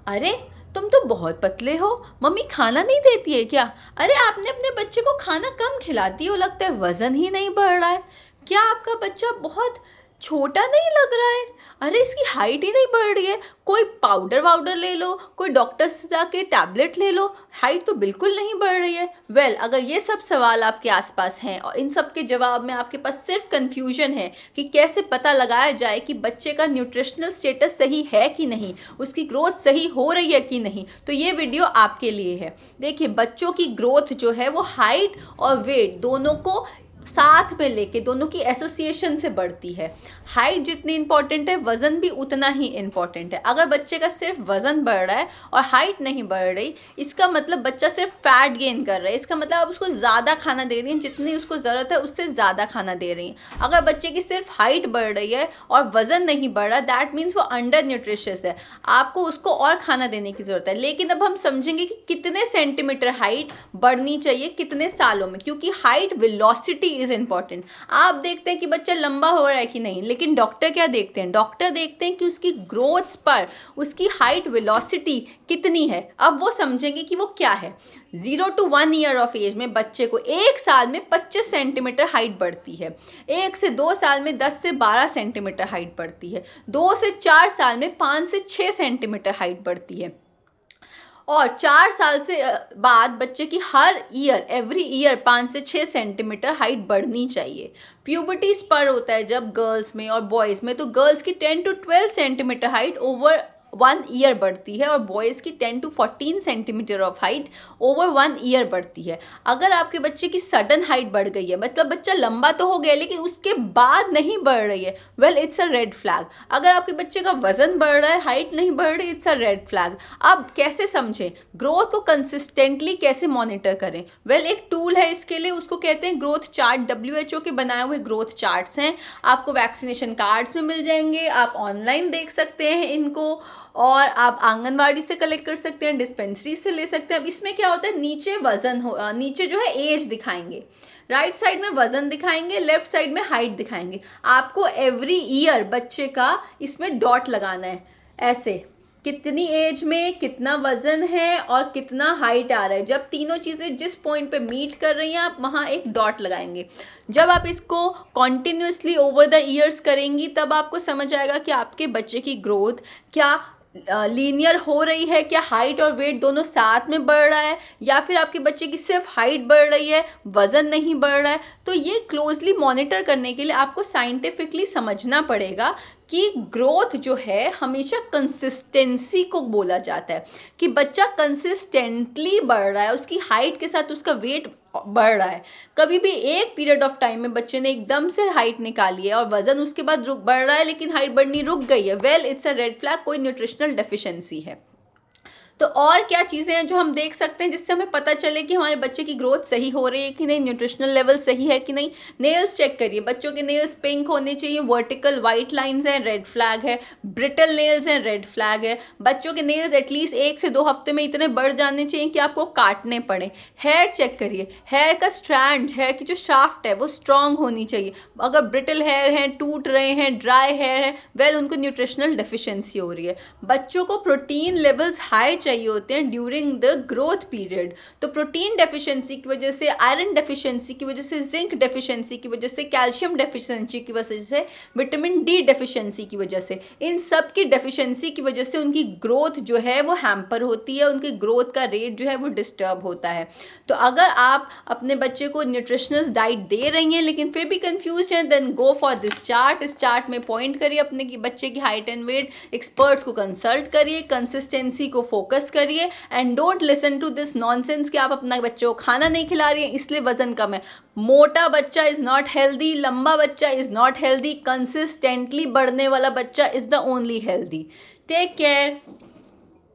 अरे तुम तो बहुत पतले हो, मम्मी खाना नहीं देती है क्या? अरे आपने अपने बच्चे को खाना कम खिलाती हो, लगता है वजन ही नहीं बढ़ रहा है। क्या आपका बच्चा बहुत छोटा नहीं लग रहा है? अरे इसकी हाइट ही नहीं बढ़ रही है। कोई पाउडर वाउडर ले लो, कोई डॉक्टर से जाके टैबलेट ले लो, हाइट तो बिल्कुल नहीं बढ़ रही है। वेल, अगर ये सब सवाल आपके आसपास हैं और इन सब के जवाब में आपके पास सिर्फ कंफ्यूजन है कि कैसे पता लगाया जाए कि बच्चे का न्यूट्रिशनल स्टेटस सही है कि नहीं, उसकी ग्रोथ सही हो रही है कि नहीं, तो ये वीडियो आपके लिए है। देखिए, बच्चों की ग्रोथ जो है वो हाइट और वेट दोनों को साथ में लेके, दोनों की एसोसिएशन से बढ़ती है। हाइट जितनी इंपॉर्टेंट है, वज़न भी उतना ही इंपॉर्टेंट है। अगर बच्चे का सिर्फ वज़न बढ़ रहा है और हाइट नहीं बढ़ रही, इसका मतलब बच्चा सिर्फ फैट गेन कर रहा है। इसका मतलब आप उसको ज़्यादा खाना दे रही हैं, जितनी उसको ज़रूरत है उससे ज़्यादा खाना दे रही हैं। अगर बच्चे की सिर्फ हाइट बढ़ रही है और वज़न नहीं बढ़ रहा, दैट मीन्स वो अंडर न्यूट्रिशियस है, आपको उसको और खाना देने की ज़रूरत है। लेकिन अब हम समझेंगे कि कितने सेंटीमीटर हाइट बढ़नी चाहिए कितने सालों में, क्योंकि हाइट वेलोसिटी इज इंपॉर्टेंट। आप देखते हैं कि बच्चा लंबा हो रहा है कि नहीं, लेकिन डॉक्टर क्या देखते हैं? डॉक्टर देखते हैं कि उसकी ग्रोथ्स पर उसकी हाइट वेलोसिटी कितनी है। अब वो समझेंगे कि वो क्या है। 0 to 1 ईयर ऑफ एज में बच्चे को एक साल में 25 सेंटीमीटर हाइट बढ़ती है। 1 से 2 साल में 10 से 12 सेंटीमीटर हाइट बढ़ती है। 2 से 4 साल में 5 से 6 सेंटीमीटर हाइट बढ़ती है। और 4 साल से बाद बच्चे की हर ईयर, एवरी ईयर 5 से 6 सेंटीमीटर हाइट बढ़नी चाहिए। प्यूबर्टी स्पर होता है जब गर्ल्स में और बॉयज़ में, तो गर्ल्स की 10 to 12 centimetre height over 1 year बढ़ती है और बॉयज़ की 10 to 14 centimetre of height over 1 year बढ़ती है। अगर आपके बच्चे की सडन हाइट बढ़ गई है, मतलब बच्चा लंबा तो हो गया लेकिन उसके बाद नहीं बढ़ रही है, well it's a red flag. अगर आपके बच्चे का वजन बढ़ रहा है, हाइट नहीं बढ़ रही, इट्स अ रेड फ्लैग। अब कैसे समझें? ग्रोथ को कंसिस्टेंटली कैसे मॉनिटर करें? वेल, एक टूल है इसके लिए, उसको कहते हैं ग्रोथ चार्ट। WHO के बनाए हुए ग्रोथ चार्ट्स हैं, आपको वैक्सीनेशन कार्ड्स में मिल जाएंगे, आप ऑनलाइन देख सकते हैं इनको, और आप आंगनवाड़ी से कलेक्ट कर सकते हैं, डिस्पेंसरी से ले सकते हैं। अब इसमें क्या होता है, नीचे वजन नीचे जो है एज दिखाएंगे, राइट साइड में वजन दिखाएंगे, लेफ्ट साइड में हाइट दिखाएंगे। आपको एवरी ईयर बच्चे का इसमें डॉट लगाना है, ऐसे कितनी एज में कितना वजन है और कितना हाइट आ रहा है। जब तीनों चीज़ें जिस पॉइंट पे मीट कर रही हैं, आप वहाँ एक डॉट लगाएंगे। जब आप इसको कॉन्टिन्यूसली ओवर द ईयर्स करेंगी, तब आपको समझ आएगा कि आपके बच्चे की ग्रोथ क्या लीनियर हो रही है, क्या हाइट और वेट दोनों साथ में बढ़ रहा है, या फिर आपके बच्चे की सिर्फ हाइट बढ़ रही है, वजन नहीं बढ़ रहा है। तो ये क्लोजली मॉनिटर करने के लिए आपको साइंटिफिकली समझना पड़ेगा कि ग्रोथ जो है हमेशा कंसिस्टेंसी को बोला जाता है, कि बच्चा कंसिस्टेंटली बढ़ रहा है, उसकी हाइट के साथ उसका वेट बढ़ रहा है। कभी भी एक पीरियड ऑफ टाइम में बच्चे ने एकदम से हाइट निकाली है और वजन उसके बाद रुक बढ़ रहा है लेकिन हाइट बढ़नी रुक गई है, well it's a red flag, कोई न्यूट्रिशनल डेफिशिएंसी है। तो और क्या चीज़ें हैं जो हम देख सकते हैं जिससे हमें पता चले कि हमारे बच्चे की ग्रोथ सही हो रही है कि नहीं, न्यूट्रिशनल लेवल सही है कि नहीं? नेल्स चेक करिए, बच्चों के नेल्स पिंक होने चाहिए, वर्टिकल वाइट लाइंस हैं, रेड फ्लैग है। ब्रिटल नेल्स हैं, रेड फ्लैग है। बच्चों के नेल्स एटलीस्ट 1 से 2 हफ्ते में इतने बढ़ जाने चाहिए कि आपको काटने पड़े। हेयर चेक करिए, हेयर का स्ट्रैंड, हेयर की जो शाफ्ट है वो स्ट्रांग होनी चाहिए। अगर ब्रिटल हेयर हैं, टूट रहे हैं, ड्राई हेयर है, वेल उनको न्यूट्रिशनल डेफिशिएंसी हो रही है। बच्चों को प्रोटीन लेवल्स हाई चाहिए होते हैं ड्यूरिंग द ग्रोथ पीरियड, तो प्रोटीन डेफिशिएंसी की वजह से, आयरन डेफिशिएंसी की वजह से, जिंक डेफिशिएंसी की वजह से, कैल्शियम डेफिशिएंसी की वजह से, विटामिन डी डेफिशिएंसी की वजह से, इन सब की डेफिशिएंसी की वजह से उनकी ग्रोथ जो है वो हैम्पर होती है, उनकी ग्रोथ का रेट जो है वो डिस्टर्ब होता है। तो अगर आप अपने बच्चे को न्यूट्रिशनल डाइट दे रही हैं लेकिन फिर भी कंफ्यूज हैं, then go for this chart. इस चार्ट में पॉइंट करिए अपने की बच्चे की हाइट एंड वेट, एक्सपर्ट्स को कंसल्ट करिए, कंसिस्टेंसी को फोकस करिए, and don't listen to this nonsense कि आप अपना बच्चे को खाना नहीं खिला रही हैं इसलिए वजन कम है। मोटा बच्चा इज नॉट हेल्दी, लंबा बच्चा इज नॉट हेल्दी, कंसिस्टेंटली बढ़ने वाला बच्चा is the only healthy. Take care.